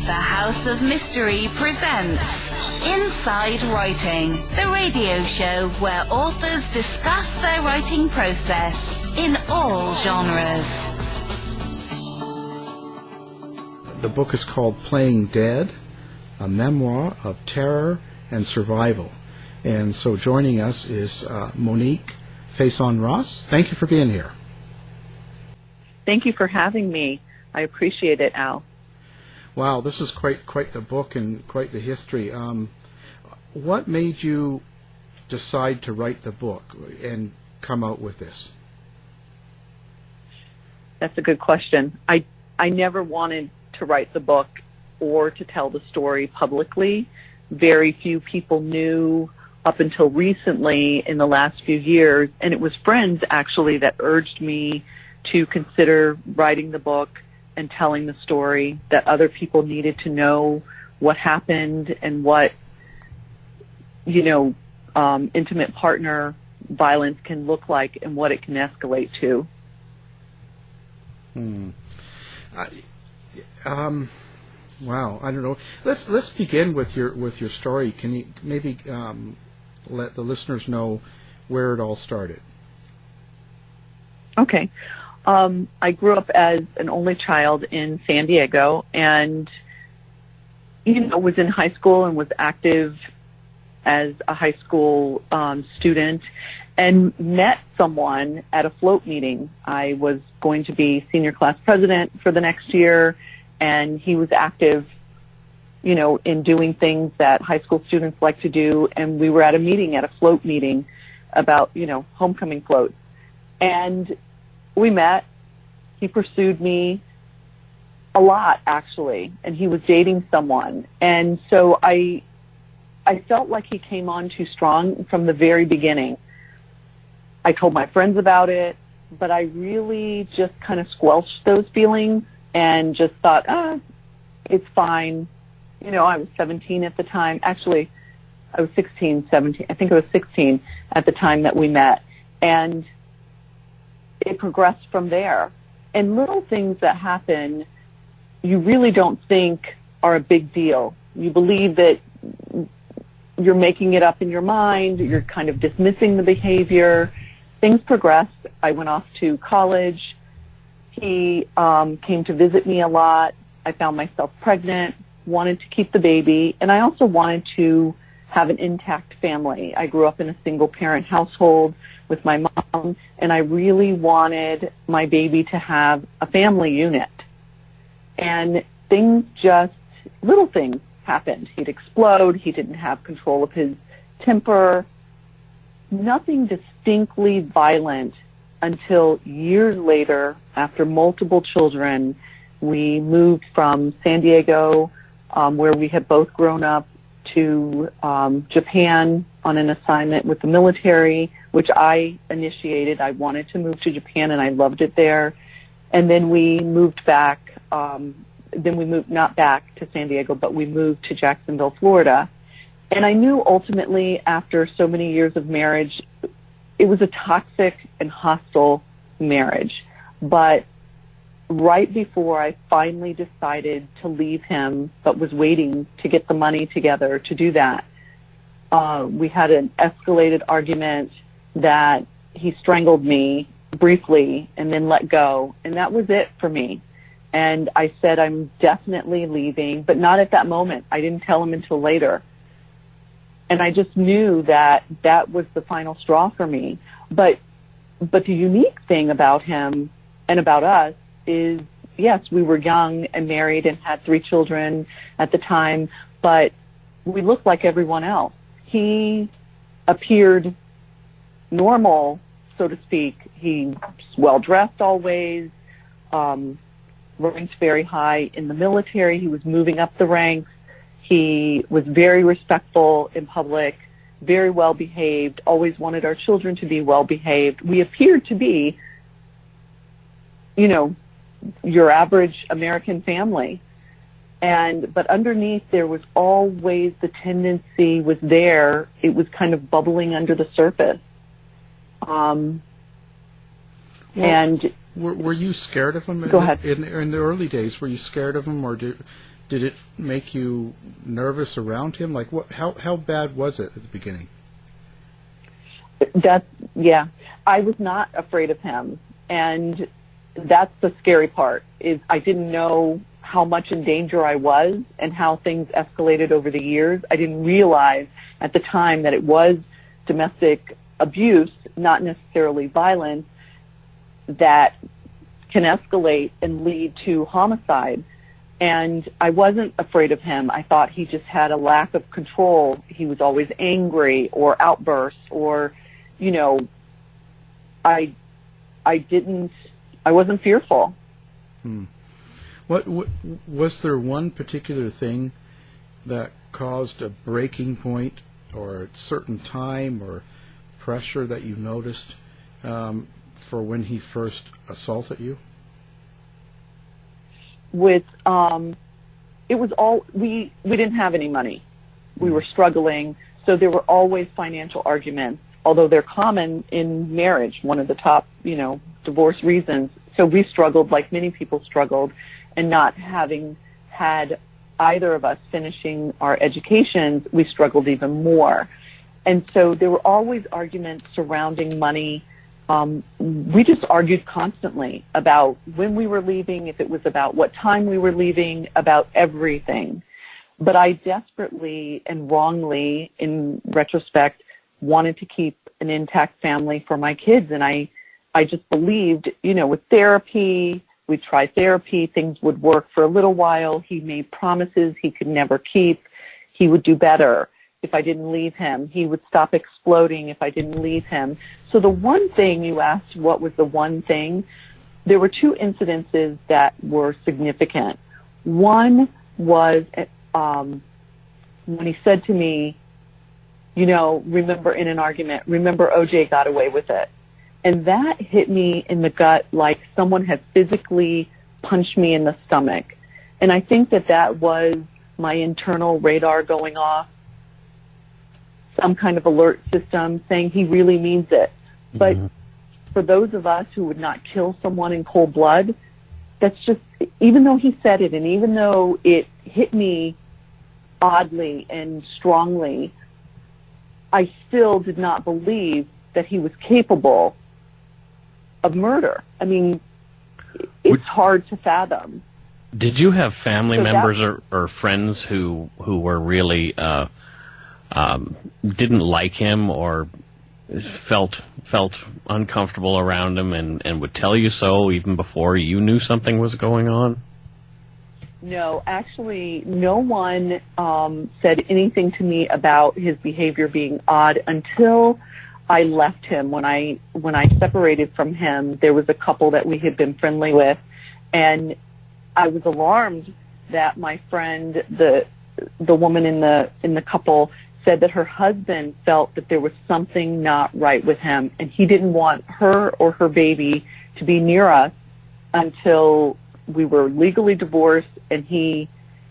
The House of Mystery presents Inside Writing, the radio show where authors discuss their writing process in all genres. The book is called Playing Dead, a memoir of terror and survival. And so joining us is Monique Faison Ross. Thank you for being here. Thank you for having me. I appreciate it, Al. Wow, this is quite the book and quite the history. What made you decide to write the book and come out with this? That's a good question. I never wanted to write the book or to tell the story publicly. Very few people knew up until recently in the last few years, and it was friends actually that urged me to consider writing the book and telling the story, that other people needed to know what happened and what, intimate partner violence can look like and what it can escalate to. Wow, I don't know. Let's begin with your story. Can you maybe let the listeners know where it all started? Okay. I grew up as an only child in San Diego and, was in high school and was active as a high school student and met someone at a float meeting. I was going to be senior class president for the next year, and he was active, in doing things that high school students like to do. And we were at a meeting, at a float meeting about, homecoming floats. And we met. He pursued me a lot, actually, and he was dating someone. And so I felt like he came on too strong from the very beginning. I told my friends about it, but I really just kind of squelched those feelings and just thought, it's fine. I was 17 at the time. Actually, I was 16, 17. I think I was 16 at the time that we met. And it progressed from there. And little things that happen, you really don't think are a big deal. You believe that you're making it up in your mind. You're kind of dismissing the behavior. Things progressed. I went off to college. He came to visit me a lot. I found myself pregnant, wanted to keep the baby, and I also wanted to have an intact family. I grew up in a single-parent household with my mom, and I really wanted my baby to have a family unit. And little things happened. He'd explode. He didn't have control of his temper. Nothing distinctly violent until years later, after multiple children, we moved from San Diego, where we had both grown up, to Japan on an assignment with the military, which I initiated. I wanted to move to Japan, and I loved it there. And then we moved back. Not back to San Diego, but we moved to Jacksonville, Florida. And I knew ultimately, after so many years of marriage, it was a toxic and hostile marriage. But right before I finally decided to leave him, but was waiting to get the money together to do that, we had an escalated argument that he strangled me briefly and then let go. And that was it for me. And I said, I'm definitely leaving, but not at that moment. I didn't tell him until later. And I just knew that that was the final straw for me. But the unique thing about him and about us is, yes, we were young and married and had 3 children at the time, but we looked like everyone else. He appeared normal, so to speak. He was well-dressed always, ranked very high in the military. He was moving up the ranks. He was very respectful in public, very well-behaved, always wanted our children to be well-behaved. We appeared to be, your average American family. But underneath there was always the tendency was there. It was kind of bubbling under the surface. Were you scared of him? Go ahead. In the early days, were you scared of him, or Did it make you nervous around him? Like, how bad was it at the beginning? Yeah. I was not afraid of him, and that's the scary part, is I didn't know how much in danger I was and how things escalated over the years. I didn't realize at the time that it was domestic abuse, not necessarily violence, that can escalate and lead to homicide. And I wasn't afraid of him. I thought he just had a lack of control. He was always angry or outbursts, or, you know, I wasn't fearful. What was there one particular thing that caused a breaking point, or a certain time or pressure that you noticed for when he first assaulted you? It was all, we didn't have any money. We were struggling, so there were always financial arguments, although they're common in marriage, one of the top, divorce reasons. So we struggled like many people struggled, and not having had either of us finishing our educations, we struggled even more. And so there were always arguments surrounding money. We just argued constantly about when we were leaving, if it was about what time we were leaving, about everything. But I desperately and wrongly, in retrospect, wanted to keep an intact family for my kids. And I just believed, with therapy, we'd try therapy, things would work for a little while. He made promises he could never keep. He would do better if I didn't leave him. He would stop exploding if I didn't leave him. So the one thing you asked, what was the one thing? There were two incidences that were significant. One was when he said to me, remember in an argument, remember OJ got away with it. And that hit me in the gut like someone had physically punched me in the stomach. And I think that was my internal radar going off, some kind of alert system saying he really means it. But for those of us who would not kill someone in cold blood, that's just, even though he said it and even though it hit me oddly and strongly, I still did not believe that he was capable of murder. I mean, it's hard to fathom. Did you have family members or friends who were really didn't like him or felt uncomfortable around him and would tell you so even before you knew something was going on? No, actually, no one said anything to me about his behavior being odd until I left him. When I separated from him, there was a couple that we had been friendly with, and I was alarmed that my friend, the woman in the couple, said that her husband felt that there was something not right with him, and he didn't want her or her baby to be near us until we were legally divorced, and he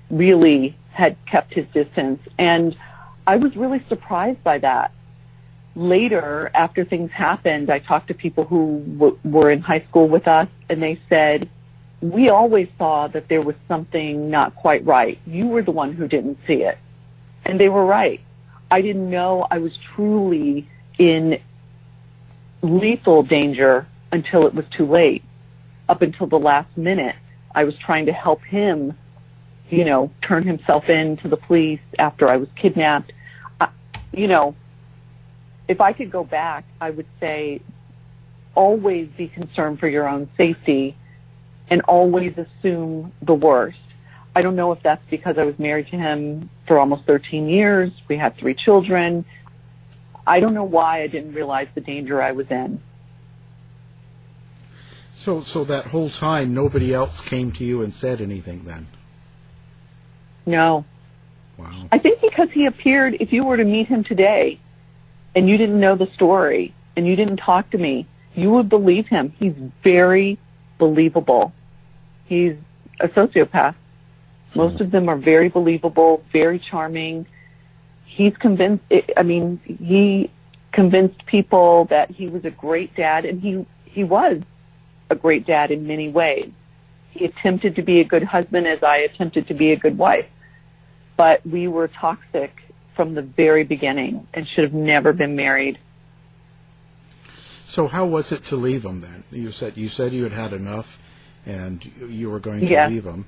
really had kept his distance. And I was really surprised by that. Later, after things happened, I talked to people who were in high school with us, and they said, we always saw that there was something not quite right. You were the one who didn't see it. And they were right. I didn't know I was truly in lethal danger until it was too late. Up until the last minute, I was trying to help him, turn himself in to the police after I was kidnapped. If I could go back, I would say always be concerned for your own safety and always assume the worst. I don't know if that's because I was married to him for almost 13 years. We had 3 children. I don't know why I didn't realize the danger I was in. So that whole time, nobody else came to you and said anything then? No. Wow. I think because he appeared, if you were to meet him today and you didn't know the story and you didn't talk to me, you would believe him. He's very believable. He's a sociopath. Most of them are very believable, very charming. He convinced people that he was a great dad, and he was a great dad in many ways. He attempted to be a good husband as I attempted to be a good wife. But we were toxic from the very beginning and should have never been married. So how was it to leave him then? You said you had had enough and you were going to leave him.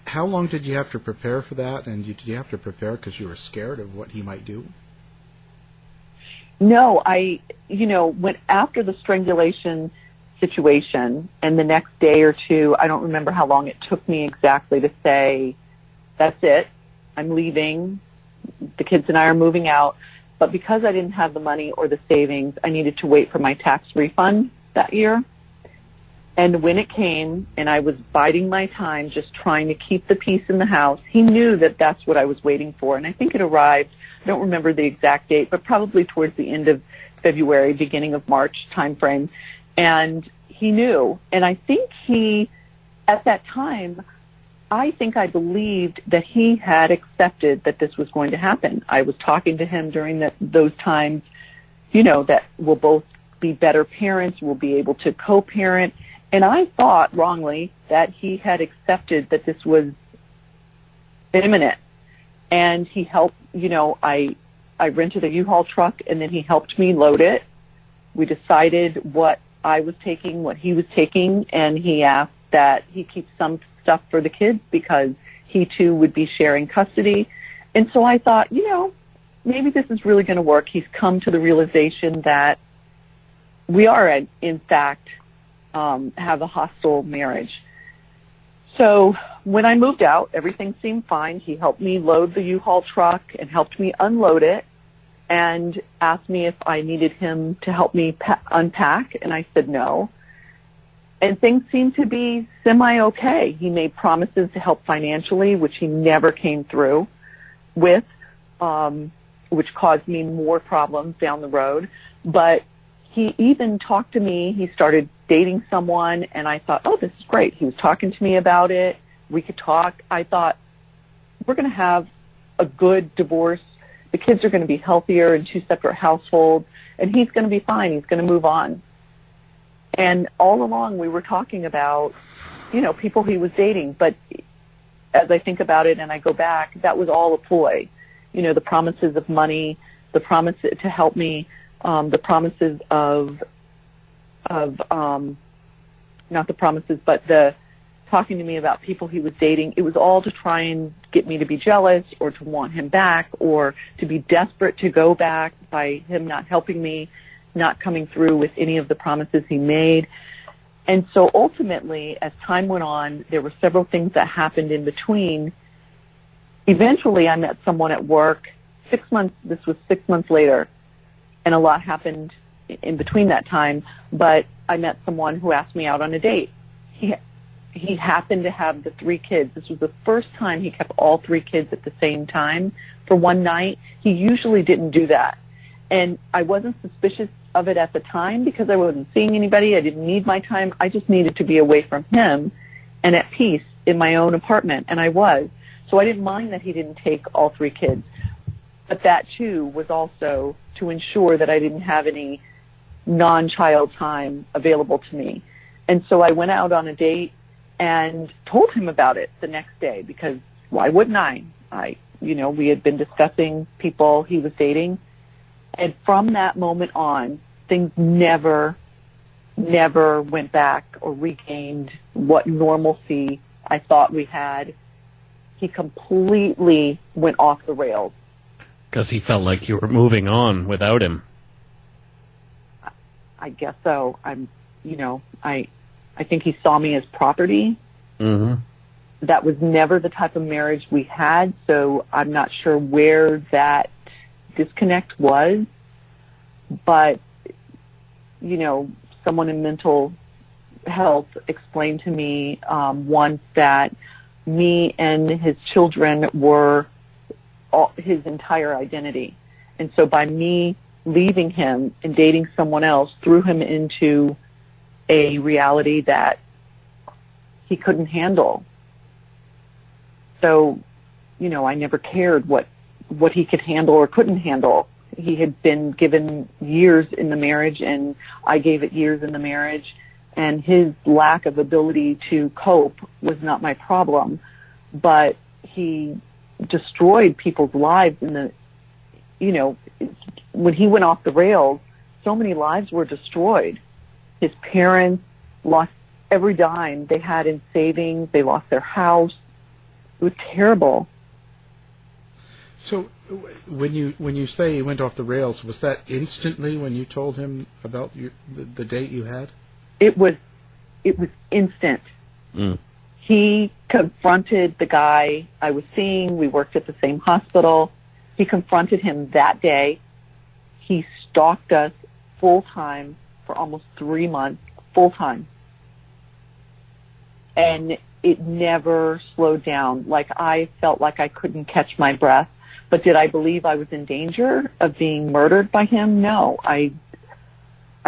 How long did you have to prepare for that? And did you have to prepare because you were scared of what he might do? No, went after the strangulation situation, and the next day or two, I don't remember how long it took me exactly to say, that's it, I'm leaving, the kids and I are moving out. But because I didn't have the money or the savings, I needed to wait for my tax refund that year. And when it came, and I was biding my time, just trying to keep the peace in the house, he knew that that's what I was waiting for. And I think it arrived, I don't remember the exact date, but probably towards the end of February, beginning of March timeframe. And he knew. And I think at that time, I believed that he had accepted that this was going to happen. I was talking to him during those times, that we'll both be better parents, we'll be able to co-parent. And I thought wrongly that he had accepted that this was imminent. And he helped, I rented a U-Haul truck and then he helped me load it. We decided what I was taking, what he was taking, and he asked that he keep some stuff for the kids because he too would be sharing custody. And so I thought, maybe this is really going to work. He's come to the realization that we are, in fact, have a hostile marriage. So when I moved out, everything seemed fine. He helped me load the U-Haul truck and helped me unload it and asked me if I needed him to help me unpack, and I said no. And things seemed to be semi-okay. He made promises to help financially, which he never came through with, which caused me more problems down the road. But he even talked to me. He started dating someone, and I thought, oh, this is great. He was talking to me about it. We could talk. I thought, we're going to have a good divorce. The kids are going to be healthier in two separate households, and he's going to be fine. He's going to move on. And all along we were talking about, people he was dating. But as I think about it and I go back, that was all a ploy. The promises of money, the promise to help me, the promises of not the promises, but the talking to me about people he was dating. It was all to try and get me to be jealous or to want him back or to be desperate to go back by him not helping me, not coming through with any of the promises he made. And so ultimately, as time went on, there were several things that happened in between. Eventually, I met someone at work. This was 6 months later, and a lot happened in between that time, but I met someone who asked me out on a date. He happened to have the 3 kids. This was the first time he kept all 3 kids at the same time for one night. He usually didn't do that. And I wasn't suspicious of it at the time because I wasn't seeing anybody. I didn't need my time. I just needed to be away from him and at peace in my own apartment, and I was. So I didn't mind that he didn't take all 3 kids. But that, too, was also to ensure that I didn't have any non-child time available to me. And so I went out on a date and told him about it the next day because why wouldn't I? We had been discussing people he was dating. And from that moment on, things never went back or regained what normalcy I thought we had. He completely went off the rails. Because he felt like you were moving on without him. I guess so. I think he saw me as property. Mm-hmm. That was never the type of marriage we had, so I'm not sure where that disconnect was. But, someone in mental health explained to me once that me and his children were his entire identity. And so by me leaving him and dating someone else threw him into a reality that he couldn't handle. So, I never cared what he could handle or couldn't handle. He had been given years in the marriage, and I gave it years in the marriage, and his lack of ability to cope was not my problem, but he destroyed people's lives when he went off the rails, so many lives were destroyed. His parents lost every dime they had in savings. They lost their house. It was terrible. So when you say he went off the rails, was that instantly when you told him about the date you had? It was instant. Mm. He confronted the guy I was seeing. We worked at the same hospital. He confronted him that day. He stalked us full-time for almost 3 months, full-time. And it never slowed down. Like, I felt like I couldn't catch my breath. But did I believe I was in danger of being murdered by him? No. I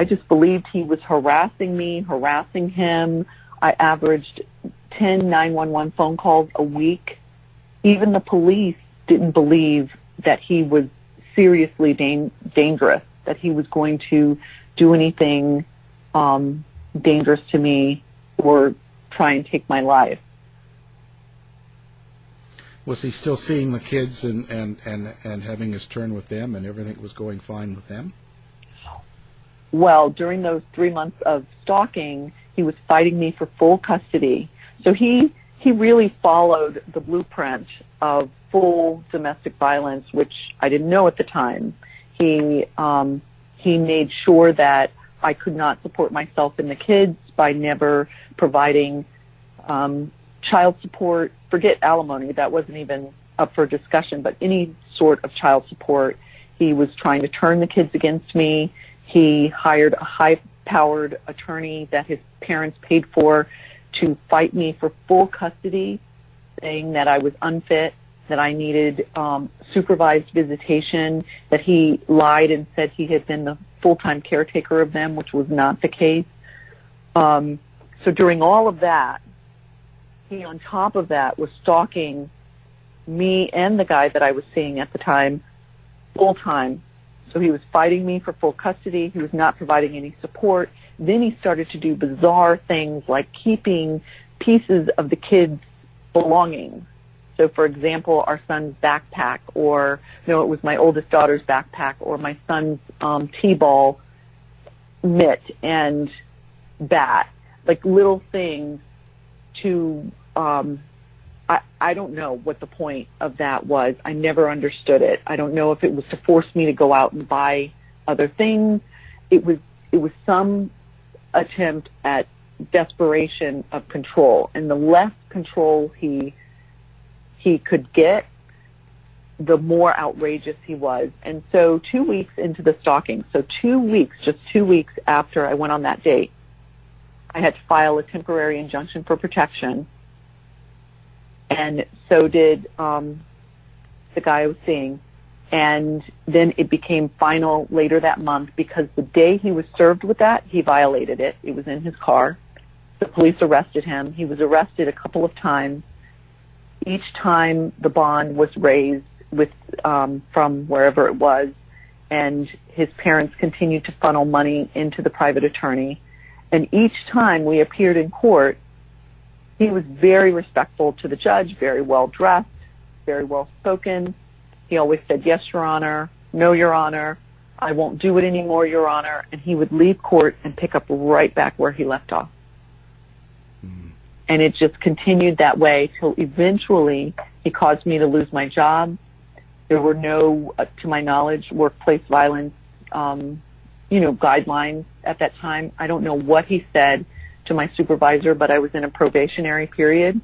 just believed he was harassing me, harassing him. I averaged 10 911 phone calls a week. Even the police didn't believe that he was seriously dangerous, that he was going to do anything dangerous to me or try and take my life. Was he still seeing the kids and having his turn with them, and everything was going fine with them? Well, during those 3 months of stalking, he was fighting me for full custody. So he really followed the blueprint of full domestic violence, which I didn't know at the time. He made sure that I could not support myself and the kids by never providing child support. Forget alimony, that wasn't even up for discussion, but any sort of child support. He was trying to turn the kids against me. He hired a high-powered attorney that his parents paid for to fight me for full custody, saying that I was unfit, that I needed supervised visitation, that he lied and said he had been the full-time caretaker of them, which was not the case. So during all of that, he, on top of that, was stalking me and the guy that I was seeing at the time full-time. So he was fighting me for full custody. He was not providing any support. Then he started to do bizarre things like keeping pieces of the kids' belongings. So, for example, our son's backpack, or, it was my oldest daughter's backpack, or my son's T-ball mitt and bat, like little things to, I don't know what the point of that was. I never understood it. I don't know if it was to force me to go out and buy other things. It was some attempt at desperation of control. And the less control he could get, the more outrageous he was. And so 2 weeks into the stalking, just 2 weeks after I went on that date, I had to file a temporary injunction for protection. And so did the guy I was seeing. And then it became final later that month, because the day he was served with that, he violated it. It was in his car. The police arrested him. He was arrested a couple of times. Each time the bond was raised from wherever it was, and his parents continued to funnel money into the private attorney. And each time we appeared in court, he was very respectful to the judge, very well dressed, very well spoken. He always said, "Yes, Your Honor," "No, Your Honor," "I won't do it anymore, Your Honor," and he would leave court and pick up right back where he left off. And it just continued that way till eventually he caused me to lose my job. There were no, to my knowledge, workplace violence, guidelines at that time. I don't know what he said to my supervisor, but I was in a probationary period.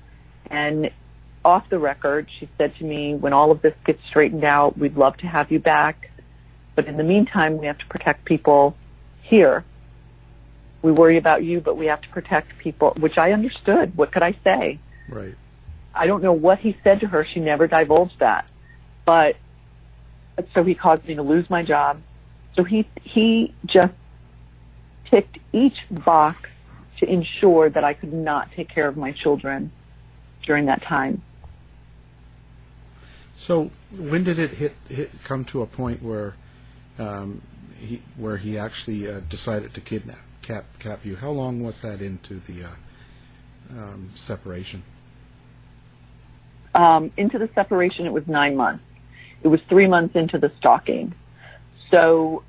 And off the record, she said to me, "When all of this gets straightened out, we'd love to have you back. But in the meantime, we have to protect people here. We worry about you, but we have to protect people," which I understood. What could I say? Right. I don't know what he said to her. She never divulged that. But so he caused me to lose my job. So he just ticked each box to ensure that I could not take care of my children during that time. So when did it come to a point where he actually decided to kidnap? kidnap you. How long was that into the separation? Into the separation, it was 9 months. It was 3 months into the stalking. So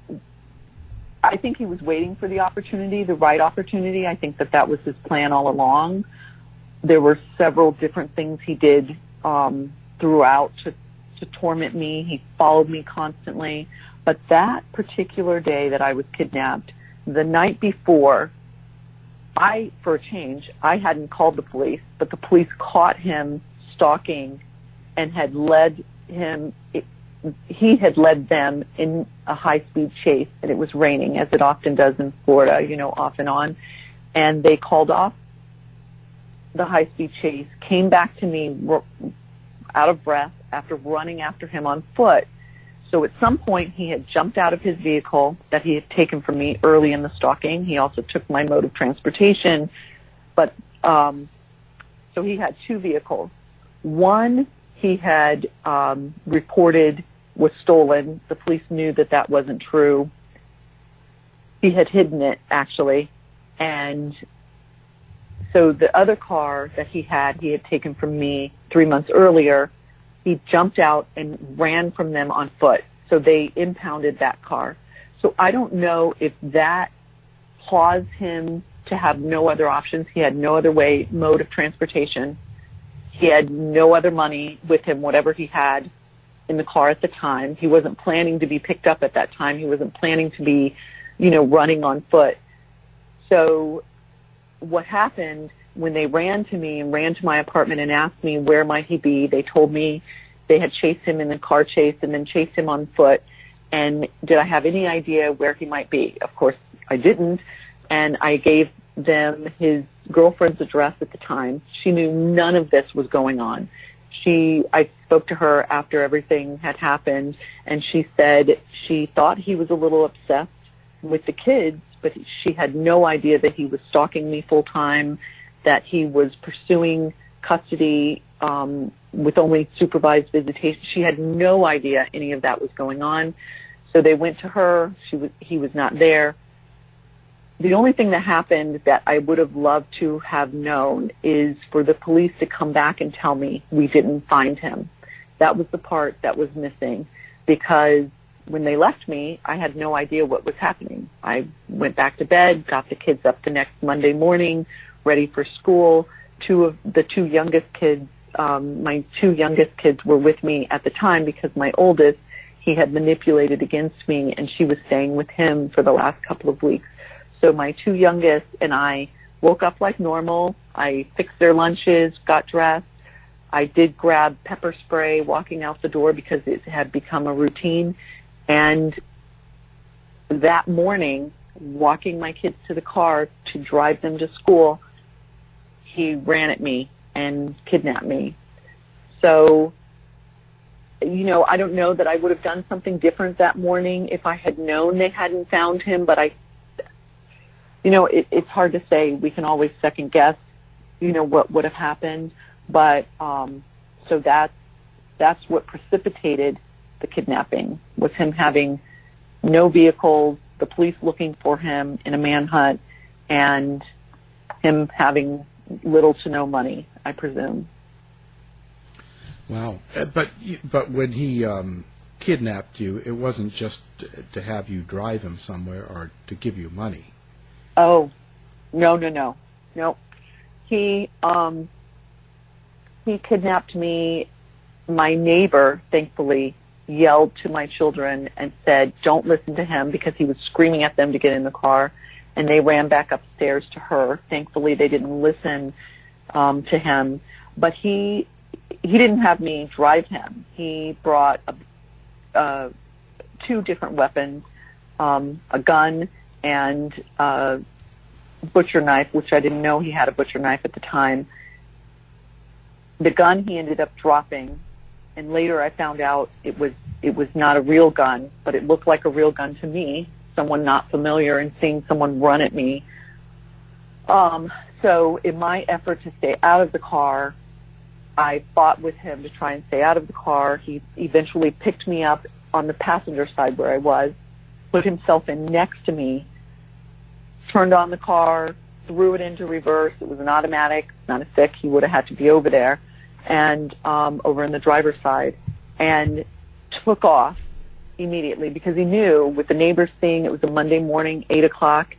I think he was waiting for the opportunity, the right opportunity. I think that was his plan all along. There were several different things he did throughout to torment me. He followed me constantly. But that particular day that I was kidnapped, the night before, for a change, I hadn't called the police, but the police caught him stalking and had led him, he had led them in a high-speed chase, and it was raining, as it often does in Florida, off and on. And they called off the high-speed chase, came back to me out of breath after running after him on foot. So at some point, he had jumped out of his vehicle that he had taken from me early in the stalking. He also took my mode of transportation. But so he had 2 vehicles. One he had reported was stolen. The police knew that wasn't true. He had hidden it, actually. And so the other car that he had taken from me 3 months earlier. He jumped out and ran from them on foot. So they impounded that car. So I don't know if that caused him to have no other options. He had no other mode of transportation. He had no other money with him, whatever he had in the car at the time. He wasn't planning to be picked up at that time. He wasn't planning to be, running on foot. So what happened when they ran to me and ran to my apartment and asked me where might he be, they told me they had chased him in the car chase and then chased him on foot. And did I have any idea where he might be? Of course, I didn't. And I gave them his girlfriend's address at the time. She knew none of this was going on. I spoke to her after everything had happened, and she said she thought he was a little obsessed with the kids, but she had no idea that he was stalking me full time, that he was pursuing custody with only supervised visitation. She had no idea any of that was going on. So they went to her. He was not there. The only thing that happened that I would have loved to have known is for the police to come back and tell me we didn't find him. That was the part that was missing, because when they left me, I had no idea what was happening. I went back to bed, got the kids up the next Monday morning, ready for school. My two youngest kids were with me at the time, because my oldest, he had manipulated against me, and she was staying with him for the last couple of weeks. So my 2 youngest and I woke up like normal. I fixed their lunches, got dressed. I did grab pepper spray walking out the door because it had become a routine. And that morning, walking my kids to the car to drive them to school, he ran at me and kidnapped me. So, I don't know that I would have done something different that morning if I had known they hadn't found him, but it's hard to say. We can always second guess, what would have happened. But, so that's what precipitated the kidnapping, was him having no vehicles, the police looking for him in a manhunt, and him having little to no money, I presume. Wow. But when he kidnapped you, it wasn't just to have you drive him somewhere or to give you money. Oh, no. He kidnapped me. My neighbor, thankfully, yelled to my children and said, "Don't listen to him," because he was screaming at them to get in the car, and they ran back upstairs to her. Thankfully, they didn't listen to him, but he didn't have me drive him. He brought 2 different weapons, a gun and a butcher knife, which I didn't know he had a butcher knife at the time. The gun he ended up dropping, and later I found out it was not a real gun, but it looked like a real gun to me, someone not familiar, and seeing someone run at me. So in my effort to stay out of the car, I fought with him to try and stay out of the car. He eventually picked me up on the passenger side where I was, put himself in next to me, turned on the car, threw it into reverse. It was an automatic, not a stick. He would have had to be over there, and over in the driver's side, and took off immediately because he knew, with the neighbors seeing it was a Monday morning, 8 o'clock,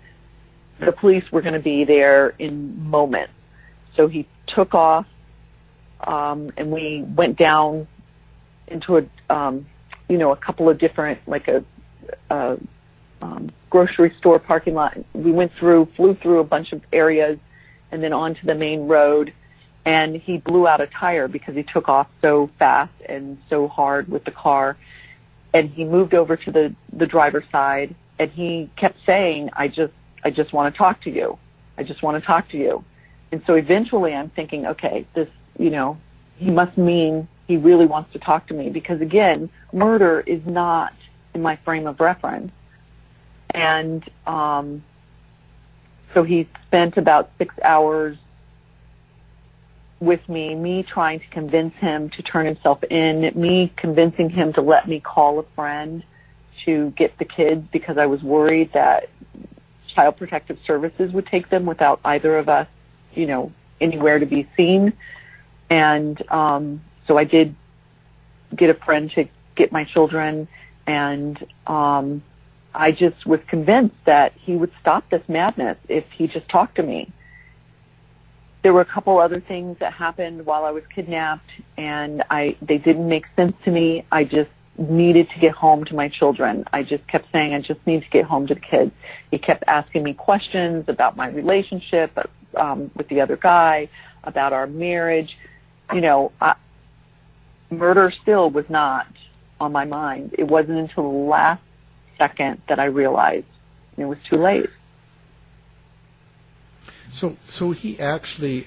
the police were going to be there in moments. So he took off, and we went down into a couple of different, like a grocery store parking lot. We flew through a bunch of areas and then onto the main road, and he blew out a tire because he took off so fast and so hard with the car. And he moved over to the driver's side, and he kept saying, I just want to talk to you. I just want to talk to you. And so eventually I'm thinking, okay, this, he must mean he really wants to talk to me, because again, murder is not in my frame of reference. And so he spent about 6 hours with me trying to convince him to turn himself in, me convincing him to let me call a friend to get the kids, because I was worried that Child Protective Services would take them without either of us, anywhere to be seen. And so I did get a friend to get my children, and I just was convinced that he would stop this madness if he just talked to me. There were a couple other things that happened while I was kidnapped, and they didn't make sense to me. I just needed to get home to my children. I just kept saying, I just need to get home to the kids. He kept asking me questions about my relationship with the other guy, about our marriage. Murder still was not on my mind. It wasn't until the last second that I realized it was too late. So he actually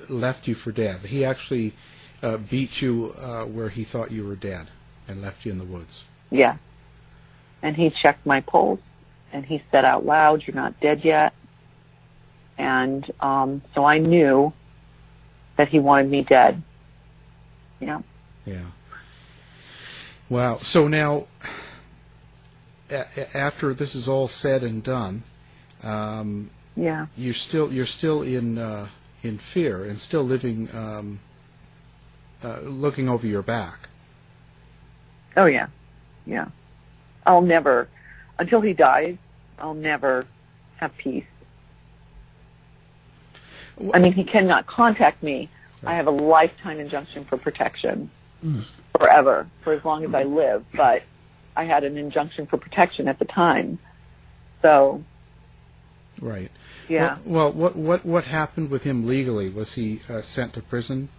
left you for dead. He actually beat you where he thought you were dead and left you in the woods. Yeah. And he checked my pulse, and he said out loud, "You're not dead yet." And so I knew that he wanted me dead. Yeah. Yeah. Wow. So now, after this is all said and done, yeah, you're still in fear and still living, looking over your back. Oh yeah, yeah. I'll never, until he dies, I'll never have peace. I mean, he cannot contact me. I have a lifetime injunction for protection, forever, for as long as I live. But I had an injunction for protection at the time, so. Right. Yeah. Well, what happened with him legally? Was he sent to prison?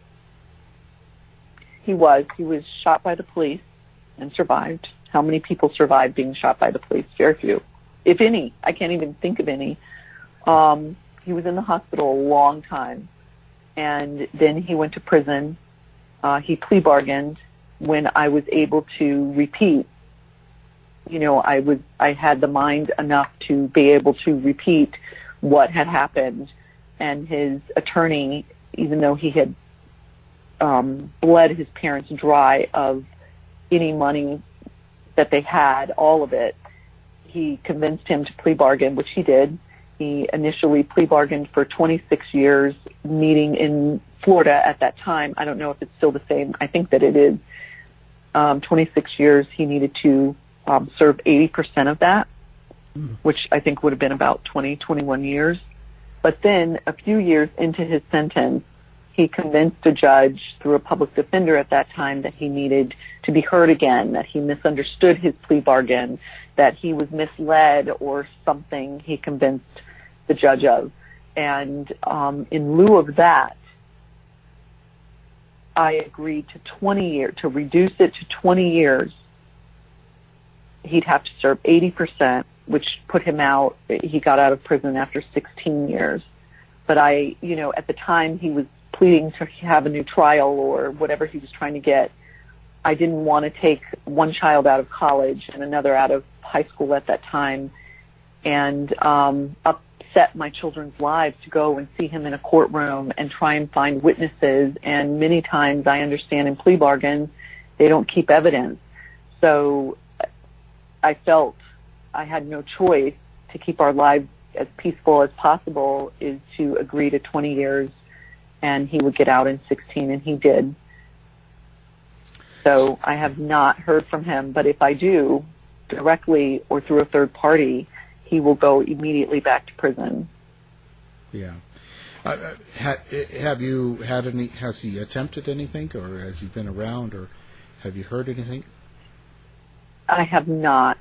He was. He was shot by the police and survived. How many people survived being shot by the police? Very few, if any. I can't even think of any. He was in the hospital a long time, and then he went to prison. He plea bargained. When I was able to repeat, I had the mind enough to be able to repeat what had happened, and his attorney, even though he had bled his parents dry of any money that they had, all of it, he convinced him to plea bargain, which he did. He initially plea bargained for 26 years, meeting in Florida at that time. I don't know if it's still the same. I think that it is. 26 years, he needed to serve 80% of that, which I think would have been about 21 years. But then a few years into his sentence, he convinced a judge through a public defender at that time that he needed to be heard again, that he misunderstood his plea bargain, that he was misled or something he convinced the judge of. And in lieu of that, I agreed to 20 years, to reduce it to 20 years. He'd have to serve 80%, which put him out. He got out of prison after 16 years. But at the time he was pleading to have a new trial or whatever he was trying to get, I didn't want to take one child out of college and another out of high school at that time and upset my children's lives to go and see him in a courtroom and try and find witnesses. And many times, I understand in plea bargains, they don't keep evidence. So I felt I had no choice to keep our lives as peaceful as possible is to agree to 20 years, and he would get out in 16, and he did. So I have not heard from him, but if I do, directly or through a third party, he will go immediately back to prison. Yeah. Have you had any, has he attempted anything, or has he been around, or have you heard anything? I have not.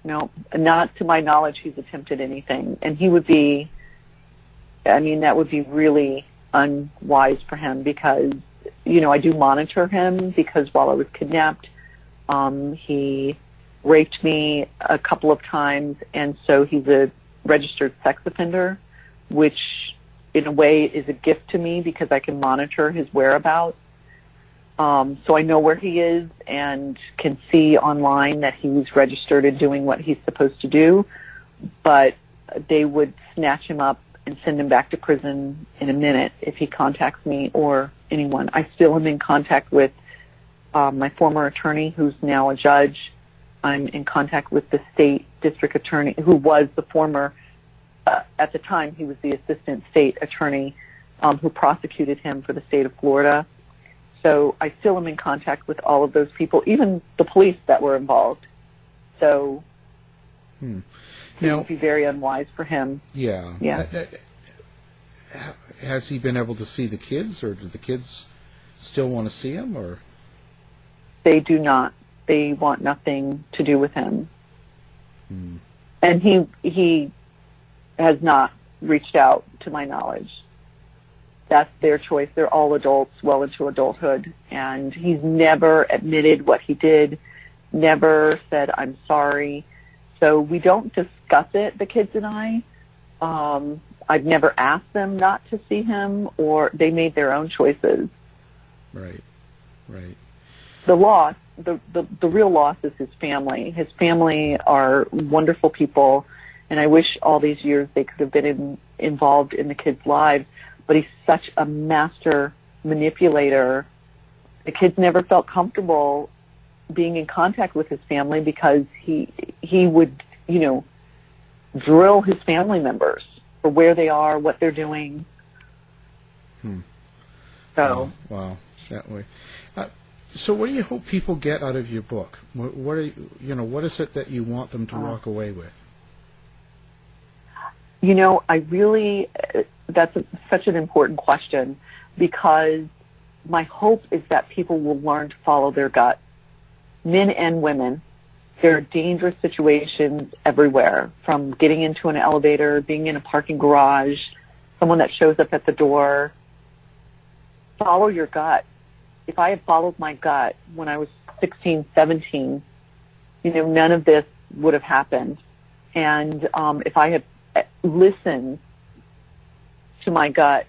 No, not to my knowledge he's attempted anything. And he would be, I mean, that would be really unwise for him because, you know, I do monitor him because while I was kidnapped, he raped me a couple of times, and so he's a registered sex offender, which in a way is a gift to me because I can monitor his whereabouts. So I know where he is and can see online that he's registered and doing what he's supposed to do, but they would snatch him up and send him back to prison in a minute if he contacts me or anyone. I still am in contact with my former attorney, who's now a judge. I'm in contact with the state district attorney, who was the former, at the time, he was the assistant state attorney who prosecuted him for the state of Florida. So I still am in contact with all of those people, even the police that were involved. So it would be very unwise for him. Yeah. Yeah. Has he been able to see the kids, or do the kids still want to see him, or? They do not. They want nothing to do with him. And he has not reached out, to my knowledge. That's their choice. They're all adults, well into adulthood. And he's never admitted what he did, never said, I'm sorry. So we don't discuss it, the kids and I. I've never asked them not to see him, or they made their own choices. Right. The loss, the real loss is his family. His family are wonderful people, and I wish all these years they could have been involved in the kids' lives. But he's such a master manipulator. The kids never felt comfortable being in contact with his family because he would, you know, drill his family members for where they are, what they're doing. So, wow, that way. So, what do you hope people get out of your book? What is it that you want them to walk away with? You know, that's such an important question, because my hope is that people will learn to follow their gut. Men and women, there are dangerous situations everywhere, from getting into an elevator, being in a parking garage, someone that shows up at the door. Follow your gut. If I had followed my gut when I was 16, 17, you know, none of this would have happened. And if I had listened to my gut,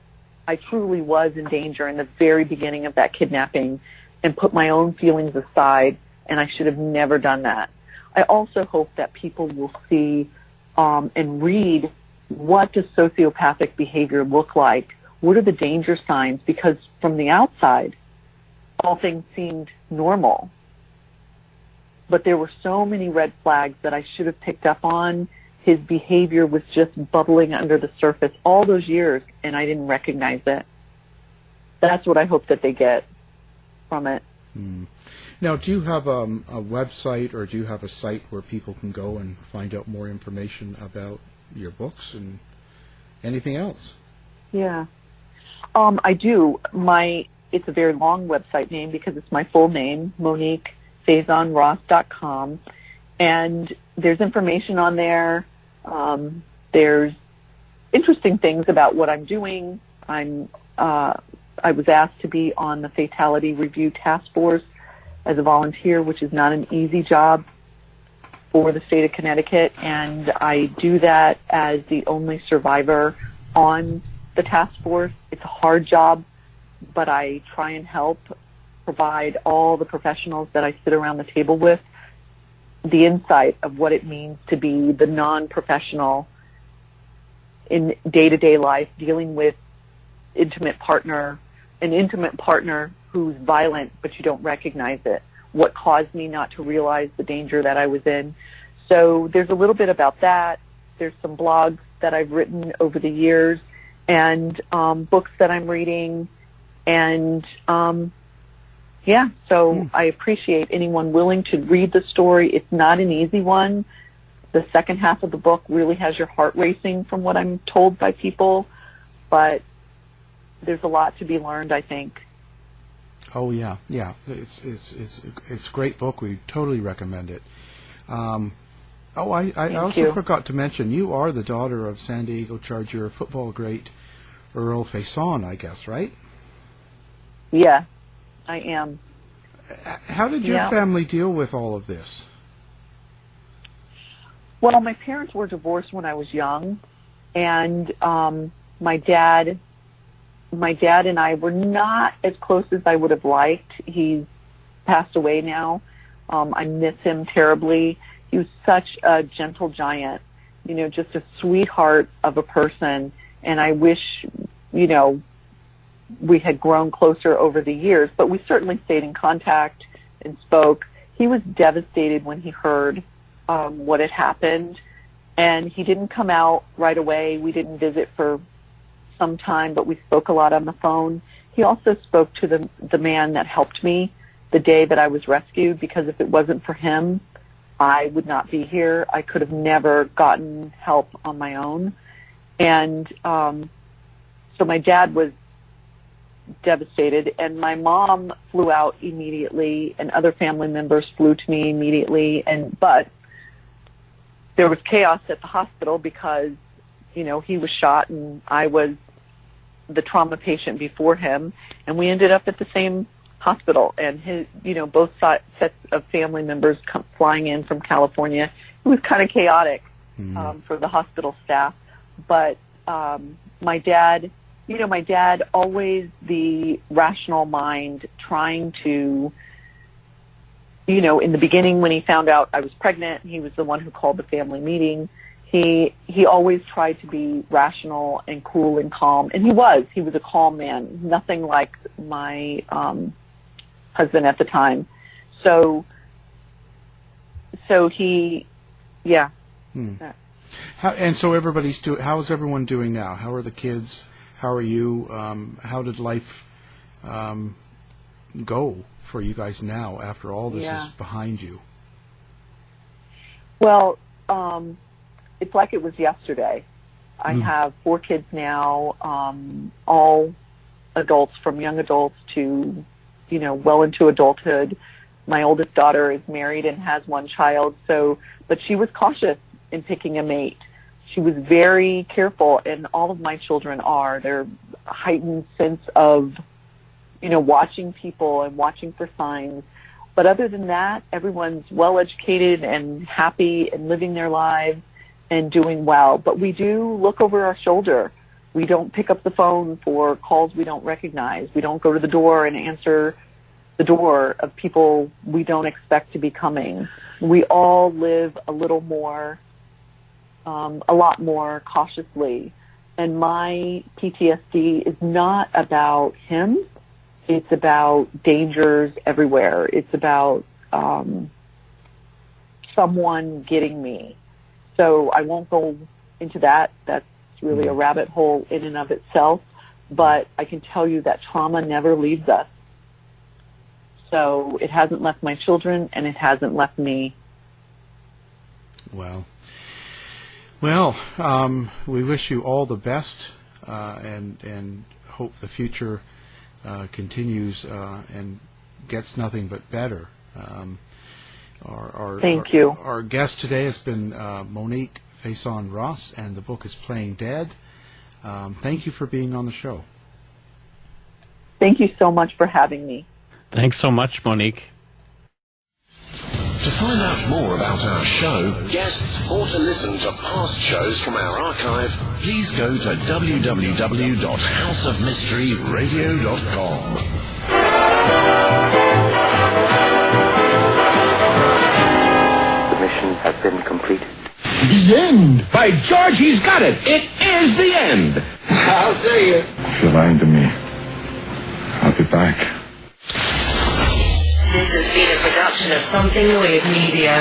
I truly was in danger in the very beginning of that kidnapping and put my own feelings aside, and I should have never done that. I also hope that people will see and read, what does sociopathic behavior look like? What are the danger signs? Because from the outside, all things seemed normal. But there were so many red flags that I should have picked up on. His behavior was just bubbling under the surface all those years, and I didn't recognize it. That's what I hope that they get from it. Now, do you have a website, or do you have a site where people can go and find out more information about your books and anything else? Yeah. I do. It's a very long website name because it's my full name, MoniqueFaisonRoss.com. And there's information on there. There's interesting things about what I'm doing. I was asked to be on the Fatality Review Task Force as a volunteer, which is not an easy job for the state of Connecticut. And I do that as the only survivor on the task force. It's a hard job, but I try and help provide all the professionals that I sit around the table with the insight of what it means to be the non-professional in day-to-day life, dealing with an intimate partner who's violent, but you don't recognize it. What caused me not to realize the danger that I was in. So there's a little bit about that. There's some blogs that I've written over the years, and books that I'm reading, and so I appreciate anyone willing to read the story. It's not an easy one. The second half of the book really has your heart racing from what I'm told by people, but there's a lot to be learned, I think. Oh yeah. It's a great book. We totally recommend it. I also forgot to mention, you are the daughter of San Diego Charger football great Earl Faison, I guess, right? Yeah, I am. How did your family deal with all of this? Well, my parents were divorced when I was young, and my dad and I were not as close as I would have liked. He's passed away now. I miss him terribly. He was such a gentle giant, just a sweetheart of a person. And I wish, we had grown closer over the years, but we certainly stayed in contact and spoke. He was devastated when he heard what had happened, and he didn't come out right away. We didn't visit for some time, but we spoke a lot on the phone. He also spoke to the man that helped me the day that I was rescued, because if it wasn't for him, I would not be here. I could have never gotten help on my own. And so my dad was devastated, and my mom flew out immediately, and other family members flew to me immediately. But there was chaos at the hospital because, he was shot and I was the trauma patient before him, and we ended up at the same hospital. And his, both sets of family members flying in from California. It was kind of chaotic for the hospital staff. But my dad, always the rational mind, trying to, in the beginning when he found out I was pregnant, he was the one who called the family meeting. He always tried to be rational and cool and calm, and he was a calm man, nothing like my husband at the time. So he, yeah. So everybody's how is everyone doing now? How are the kids? How are you? How did life go for you guys now after all this is behind you? Well, it's like it was yesterday. I have 4 kids now, all adults, from young adults to, well into adulthood. My oldest daughter is married and has 1 child, but she was cautious in picking a mate. She was very careful, and all of my children are. They're heightened sense of, watching people and watching for signs. But other than that, everyone's well-educated and happy and living their lives and doing well. But we do look over our shoulder. We don't pick up the phone for calls we don't recognize. We don't go to the door and answer the door of people we don't expect to be coming. We all live a lot more cautiously. And my PTSD is not about him. It's about dangers everywhere. It's about someone getting me. So I won't go into that. That's really a rabbit hole in and of itself. But I can tell you that trauma never leaves us. So it hasn't left my children, and it hasn't left me. Well, we wish you all the best, and hope the future continues and gets nothing but better. Thank you. Our guest today has been Monique Faison Ross, and the book is Playing Dead. Thank you for being on the show. Thank you so much for having me. Thanks so much, Monique. To find out more about our show, guests, or to listen to past shows from our archive, please go to www.houseofmysteryradio.com. The mission has been completed. The end! By George, he's got it! It is the end! I'll see you. If you're lying to me, I'll be back. This has been a production of Something Weird Media.